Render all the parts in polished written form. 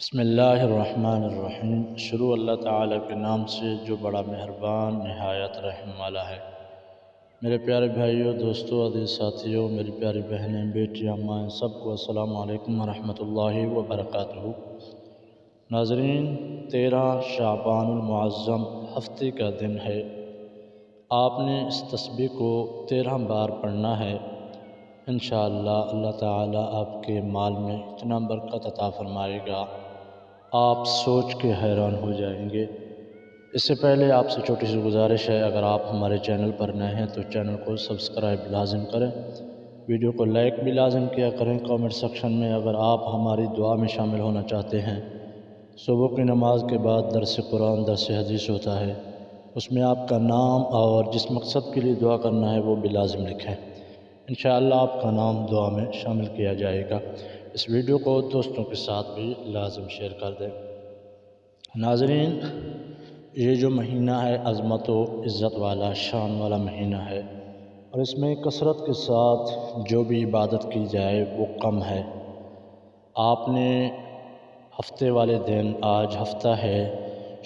بسم اللہ الرحمن الرحیم۔ شروع اللہ تعالیٰ کے نام سے جو بڑا مہربان نہایت رحم والا ہے۔ میرے پیارے بھائیوں، دوستوں، عزیز ساتھیوں، میری پیاری بہنیں، بیٹیاں، مائیں، سب کو السلام علیکم ورحمۃ اللہ وبرکاتہ۔ ناظرین، 13 شعبان المعظم ہفتے کا دن ہے۔ آپ نے اس تسبیح کو 13 بار پڑھنا ہے۔ انشاءاللہ اللہ تعالیٰ آپ کے مال میں اتنا برکت عطا فرمائے گا، آپ سوچ کے حیران ہو جائیں گے۔ اس سے پہلے آپ سے چھوٹی سی گزارش ہے، اگر آپ ہمارے چینل پر نئے ہیں تو چینل کو سبسکرائب لازم کریں، ویڈیو کو لائک بھی لازم کیا کریں۔ کامنٹ سیکشن میں اگر آپ ہماری دعا میں شامل ہونا چاہتے ہیں، صبح کی نماز کے بعد درس قرآن، درس حدیث ہوتا ہے، اس میں آپ کا نام اور جس مقصد کے لیے دعا کرنا ہے وہ بھی لازم لکھیں۔ انشاءاللہ آپ کا نام دعا میں شامل کیا جائے گا۔ اس ویڈیو کو دوستوں کے ساتھ بھی لازم شیئر کر دیں۔ ناظرین، یہ جو مہینہ ہے عظمت و عزت والا، شان والا مہینہ ہے، اور اس میں کثرت کے ساتھ جو بھی عبادت کی جائے وہ کم ہے۔ آپ نے ہفتے والے دن، آج ہفتہ ہے،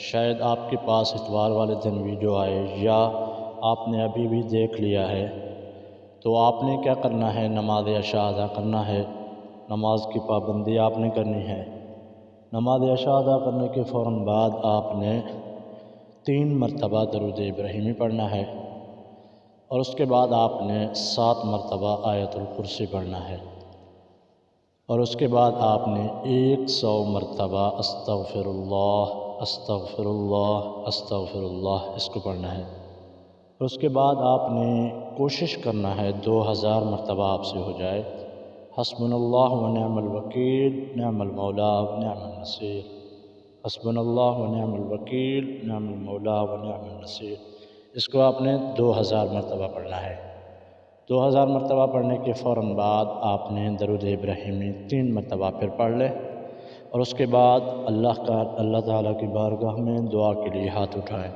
شاید آپ کے پاس اتوار والے دن ویڈیو آئے یا آپ نے ابھی بھی دیکھ لیا ہے، تو آپ نے کیا کرنا ہے؟ نماز عشاء ادا کرنا ہے۔ نماز کی پابندی آپ نے کرنی ہے۔ نماز عشاء ادا کرنے کے فوراً بعد آپ نے 3 مرتبہ درود ابراہیمی پڑھنا ہے، اور اس کے بعد آپ نے 7 مرتبہ آیت الکرسی پڑھنا ہے، اور اس کے بعد آپ نے 100 مرتبہ استغفر اللہ استغفر اللہ استغفر اللہ اس کو پڑھنا ہے۔ اور اس کے بعد آپ نے کوشش کرنا ہے 2000 مرتبہ آپ سے ہو جائے۔ حسبنا اللہ و نعم الوکیل، نعم المولا و نعم النصیر۔ حسبنا اللہ و نعم الوکیل، نعم المولا و نعم النصیر، اس کو آپ نے 2000 مرتبہ پڑھنا ہے۔ 2000 مرتبہ پڑھنے کے فوراً بعد آپ نے درود ابراہیمی 3 مرتبہ پھر پڑھ لے، اور اس کے بعد اللہ تعالیٰ کی بارگاہ میں دعا کے لیے ہاتھ اٹھائیں۔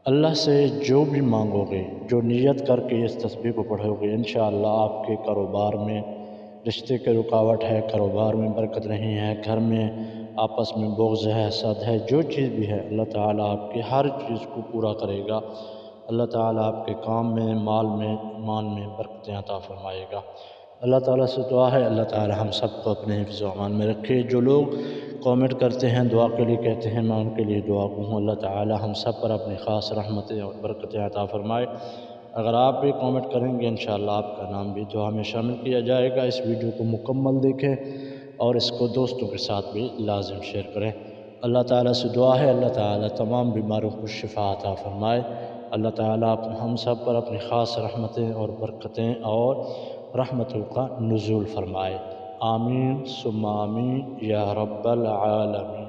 اللہ سے جو بھی مانگو گے، جو نیت کر کے اس تسبیح کو پڑھو گے، انشاءاللہ آپ کے کاروبار میں رشتے کے رکاوٹ ہے، کاروبار میں برکت نہیں ہے، گھر میں آپس میں بغض ہے، حسد ہے، جو چیز بھی ہے، اللہ تعالیٰ آپ کی ہر چیز کو پورا کرے گا۔ اللہ تعالیٰ آپ کے کام میں، مال میں، ایمان میں برکتیں عطا فرمائے گا۔ اللہ تعالیٰ سے دعا ہے اللہ تعالیٰ ہم سب کو اپنے حفظ و امان میں رکھے۔ جو لوگ کامنٹ کرتے ہیں، دعا کے لیے کہتے ہیں، میں ان کے لیے دعا ہوں، اللہ تعالیٰ ہم سب پر اپنی خاص رحمتیں اور برکتیں عطا فرمائے۔ اگر آپ بھی کامنٹ کریں گے انشاءاللہ آپ کا نام بھی دعا میں شامل کیا جائے گا۔ اس ویڈیو کو مکمل دیکھیں اور اس کو دوستوں کے ساتھ بھی لازم شیئر کریں۔ اللہ تعالیٰ سے دعا ہے اللہ تعالیٰ تمام بیماروں کو شفا عطا فرمائے۔ اللہ تعالیٰ ہم سب پر اپنی خاص رحمتیں اور برکتیں اور رحمتوں کا نزول فرمائے۔ آمین ثم آمین یا رب العالمین۔